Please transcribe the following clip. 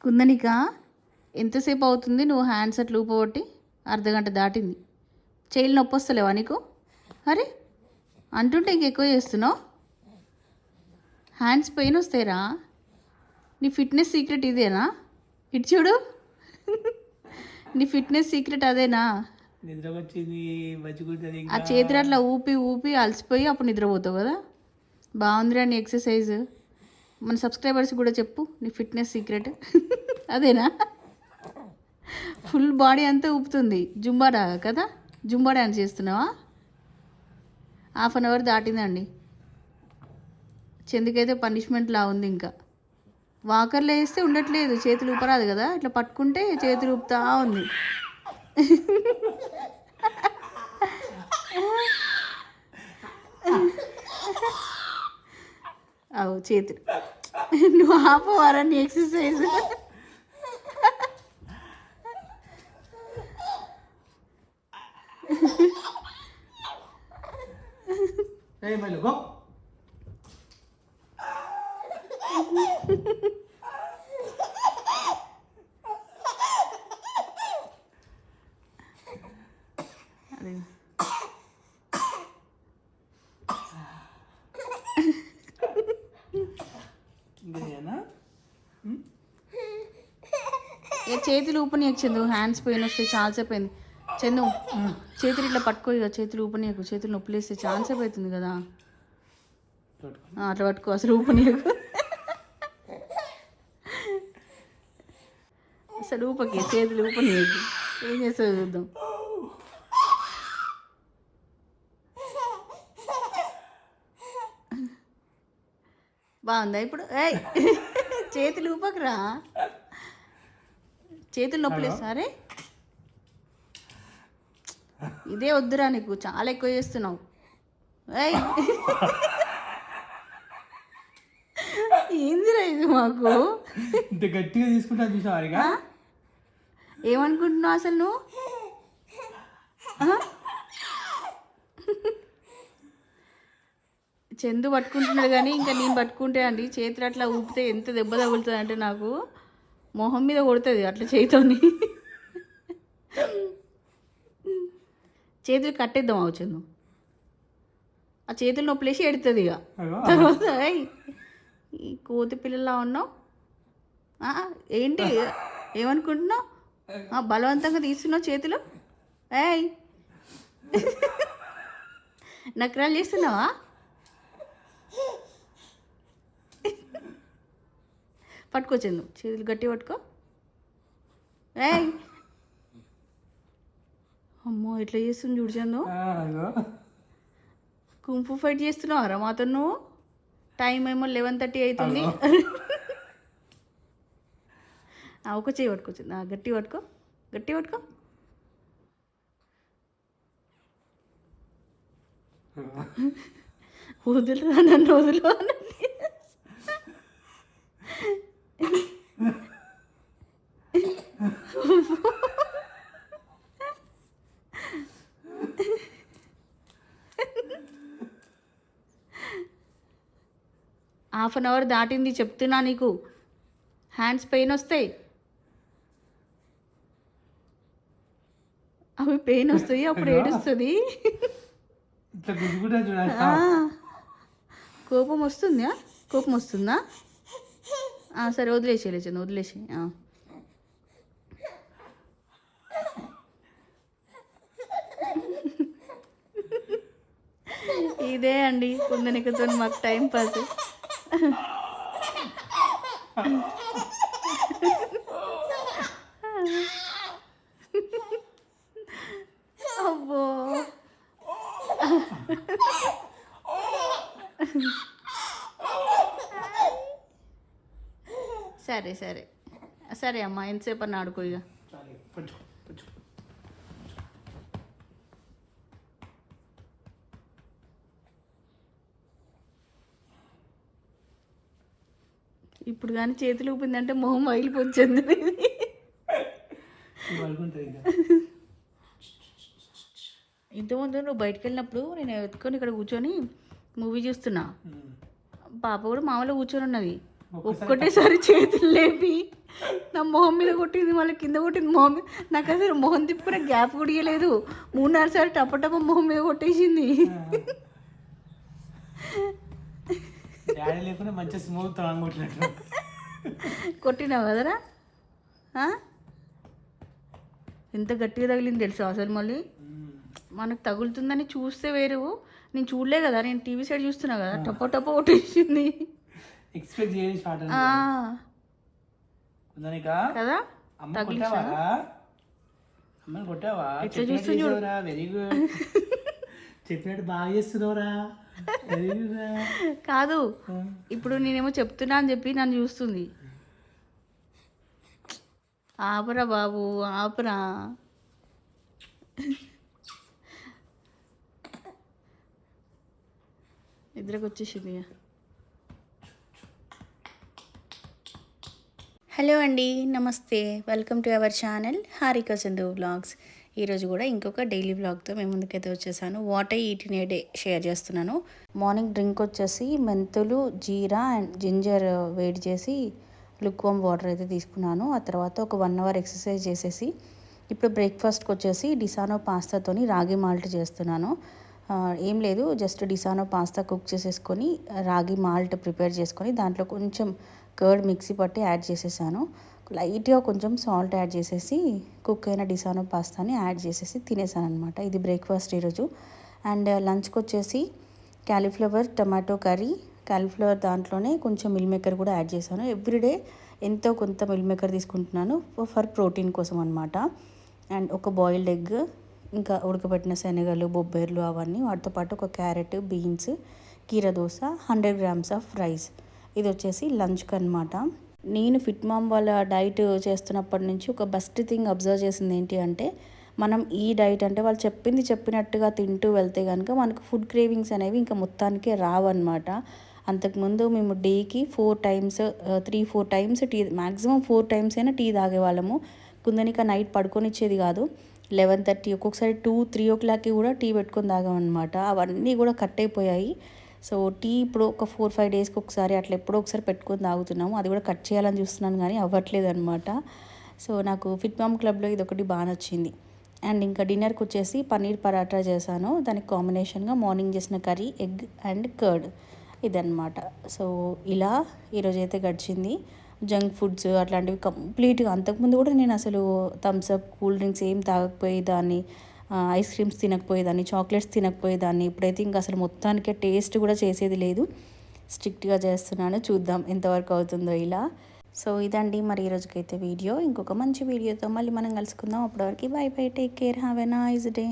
కుందనిక ఎంతసేపు అవుతుంది నువ్వు హ్యాండ్స్ అట్లా ఊపబట్టి? అర్ధగంట దాటింది. చేయిలు నొప్పి వస్తలేవా నీకు? అరే అంటుంటే ఇంకెక్కువ చేస్తున్నావు. హ్యాండ్స్ పెయిన్ వస్తాయిరా. నీ ఫిట్నెస్ సీక్రెట్ ఇదేనా? ఇటు చూడు. నీ ఫిట్నెస్ సీక్రెట్ అదేనా? ఆ చేతులు అట్లా ఊపి ఊపి అలసిపోయి అప్పుడు నిద్రపోతావు కదా. బాగుందిరా నీ ఎక్సర్సైజ్. మన సబ్స్క్రైబర్స్ కూడా చెప్పు నీ ఫిట్నెస్ సీక్రెట్. అదేనా? ఫుల్ బాడీ అంతా ఊపుతుంది. జుంబాడా కదా? జుంబా డ్యాన్స్ చేస్తున్నావా? హాఫ్ అన్ అవర్ దాటిందండి. చెందుకైతే పనిష్మెంట్ లా ఉంది. ఇంకా వాకర్లో వేస్తే ఉండట్లేదు. చేతులు ఊపరాదు కదా, ఇట్లా పట్టుకుంటే చేతులు ఊపుతా ఉంది. అవు చేతులు. నువ్వు ఆపవారా నీ ఎక్సర్సైజ్? అదే ఏ చేతులు ఊపనీయకు చందు. హ్యాండ్స్ పెయిన్ వస్తే చాలాసేపు అయింది. చందు చేతులు ఇట్లా పట్టుకో. ఇక చేతులు ఊపనీయకు. చేతులు నొప్పులు వేస్తే చాలాసేపు అవుతుంది కదా. అట్లా పట్టుకో. అసలు ఊపనీయకు. అసలు ఊపకి చేతులు ఊపనీయకు. ఏం చేస్తావు చూద్దాం. బాగుందా ఇప్పుడు? ఏయ్ చేతులు ఊపకరా. చేతులు నొప్పులు సరే. ఇదే వద్దురా నీకు. చాలా ఎక్కువ చేస్తున్నావు. ఏయ్ ఏందిరా ఇది మాకు? ఇంత గట్టిగా తీసుకుంటా చూసావా? ఏమనుకుంటున్నావు అసలు నువ్వు? చందు పట్టుకుంటున్నాడు కానీ ఇంకా నేను పట్టుకుంటే అండి చేతులు అట్లా ఊపితే ఎంత దెబ్బ తగులుతుంది అంటే నాకు మొహం మీద కొడుతుంది అట్లా చేతితోని. చేతులు కట్టేద్దాం అవు చందు. ఆ చేతులు నొప్పులేసి ఎడుతుంది. ఇక తర్వాత ఈ కోతి పిల్లలా ఉన్నావు. ఏంటి ఏమనుకుంటున్నావు? బలవంతంగా తీస్తున్నావు చేతులు. ఏయ్ నకరాలు చేస్తున్నావా? పట్టుకోవచ్చింది. చేతులు గట్టి పట్టుకో. ఏయ్ అమ్మో ఎట్లా చేస్తుంది చూడు చందు. కుంఫు ఫైట్ చేస్తున్నావారా మాతో నువ్వు? టైం ఏమో 11:30 అవుతుంది. ఒక చేయి పట్టుకోవచ్చింది. గట్టి పట్టుకో. గట్టి పట్టుకో. వదులురా నన్ను వదులు. హాఫ్ అన్ అవర్ దాటింది చెప్తున్నా నీకు. హ్యాండ్స్ పెయిన్ వస్తాయి. అవి పెయిన్ వస్తాయి. అప్పుడు ఏడుస్తుంది. కోపం వస్తుందా? కోపం వస్తుందా? సరే వదిలేసేలే చందు, వదిలేసి. ఇదే అండి కుందనికతో మాకు టైం పాస్. అబ్బో సరే సరే సరే అమ్మా. ఎంతసేపు అన్న ఆడుకో. ఇక ఇప్పుడు కానీ చేతులు ఊపిందంటే మొహం వగిలిపోతుంది. ఇంతకుముందు నువ్వు బయటకు వెళ్ళినప్పుడు నేను ఎత్తుకొని ఇక్కడ కూర్చొని మూవీ చూస్తున్నా. పాప కూడా మామూలుగా కూర్చొని ఉన్నది. ఒక్కటేసారి చేతులు లేపి నా నా మొహం మీద కొట్టింది, మళ్ళీ కింద కొట్టింది మొహం మీద. నాకు అసలు మొహం తిప్పుకునే గ్యాప్ కూడా ఇవ్వలేదు. 3-4 సార్లు టప మొహం మీద కొట్టేసింది. డాడీ లేకుండా మంచిగా స్మూత్ కొట్టినట్టు కొట్టినావు కదరా? ఎంత గట్టిగా తగిలింది తెలుసా అసలు. మళ్ళీ మనకు తగులుతుందని చూస్తే వేరు, నేను చూడలే కదా, నేను టీవీ సైడ్ చూస్తున్నా కదా, టప కొట్టేసింది. ఎక్స్పెక్ట్ చేసి స్టార్ట్ కదా. అమ్మని కొట్టావా? ఎట్లా చూస్తున్నా వెరీ గుడ్, చెప్పినట్టు బాగా చేస్తున్నావురా. Very good. కాదు, ఇప్పుడు నేనేమో చెప్తున్నా అని చెప్పి నన్ను చూస్తుంది. ఆపరా బాబు, ఆపరా. నిద్రకు వచ్చేసింది. హలో అండి, నమస్తే, welcome to our channel Harika Chandu vlogs. ఈరోజు కూడా ఇంకొక డైలీ వ్లాగ్తో మేము ముందుకైతే వచ్చేసాను. What I eat in a day share చేస్తున్నాను. మార్నింగ్ డ్రింక్ వచ్చేసి మెంతులు, జీరా అండ్ జింజర్ వేడి చేసి లుక్వామ్ వాటర్ అయితే తీసుకున్నాను. ఆ తర్వాత ఒక 1 అవర్ ఎక్సర్సైజ్ చేసేసి ఇప్పుడు బ్రేక్ఫాస్ట్కి వచ్చేసి డిసానో పాస్తాతోని రాగి మాల్ట్ చేస్తున్నాను. ఏం లేదు, జస్ట్ డిసానో పాస్తా కుక్ చేసేసుకొని రాగి మాల్ట్ ప్రిపేర్ చేసుకొని దాంట్లో కొంచెం కర్డ్ మిక్సీ పట్టి యాడ్ చేసేసాను. లైట్గా కొంచెం సాల్ట్ యాడ్ చేసేసి కుక్ అయిన డిసానో పాస్తాని యాడ్ చేసేసి తినేసాను అనమాట. ఇది బ్రేక్ఫాస్ట్ ఈరోజు. అండ్ లంచ్కి వచ్చేసి క్యాలీఫ్లవర్ టమాటో కర్రీ, క్యాలీఫ్లవర్ దాంట్లోనే కొంచెం మిల్ మేకర్ కూడా యాడ్ చేశాను. ఎవ్రీడే ఎంతో కొంత మిల్ మేకర్ తీసుకుంటున్నాను ఫర్ ప్రోటీన్ కోసం అనమాట. అండ్ ఒక బాయిల్డ్ ఎగ్, ఇంకా ఉడకబెట్టిన శనగలు, బొబ్బర్లు అవన్నీ, వాటితో పాటు ఒక క్యారెట్, బీన్స్, కీర దోస, 100 grams ఆఫ్ రైస్. ఇది వచ్చేసి లంచ్కి అనమాట. నేను ఫిట్ మామ్ వాళ్ళ డైట్ చేస్తున్నప్పటి నుంచి ఒక బెస్ట్ థింగ్ అబ్జర్వ్ చేసింది ఏంటి అంటే, మనం ఈ డైట్ అంటే వాళ్ళు చెప్పినట్టుగా తింటూ వెళ్తే కనుక మనకు ఫుడ్ క్రేవింగ్స్ అనేవి ఇంకా మొత్తానికే రావన్నమాట. అంతకుముందు మేము డేకి 4 times 3-4 times tea, maximum 4 times అయినా టీ తాగేవాళ్ళము. కుందనిక నైట్ పడుకొనిచ్చేది కాదు. 11:30, ఒక్కొక్కసారి 2-3 o'clockకి కూడా టీ పెట్టుకొని తాగామన్నమాట. అవన్నీ కూడా కట్ అయిపోయాయి. సో టీ ఇప్పుడు ఒక 4-5 daysకి ఒకసారి అట్లా ఎప్పుడో ఒకసారి పెట్టుకొని తాగుతున్నాము. అది కూడా కట్ చేయాలని చూస్తున్నాను కానీ అవ్వట్లేదు అనమాట. సో నాకు ఫిట్ మామ్ క్లబ్లో ఇది ఒకటి బాగా నచ్చింది. అండ్ ఇంకా డిన్నర్కి వచ్చేసి పన్నీర్ పరాటా చేశాను. దానికి కాంబినేషన్గా మార్నింగ్ చేసిన కర్రీ, ఎగ్ అండ్ కర్డ్ ఇదన్నమాట. సో ఇలా ఈరోజైతే గడిచింది. జంక్ ఫుడ్స్ అట్లాంటివి కంప్లీట్గా, అంతకుముందు కూడా నేను అసలు థమ్స్అప్, కూల్ డ్రింక్స్ ఏం తాగకపోయేదాన్ని, ఐస్ క్రీమ్స్ తినకపోయేదాన్ని, చాక్లెట్స్ తినకపోయేదాన్ని. ఇప్పుడైతే ఇంకా అసలు మొత్తానికే టేస్ట్ కూడా చేసేది లేదు. స్ట్రిక్ట్గా చేస్తున్నాను, చూద్దాం ఎంతవరకు అవుతుందో ఇలా. సో ఇదండి మరి ఈరోజుకైతే వీడియో. ఇంకొక మంచి వీడియోతో మళ్ళీ మనం కలుసుకుందాం. అప్పటివరకు by by, take care, have a nice day.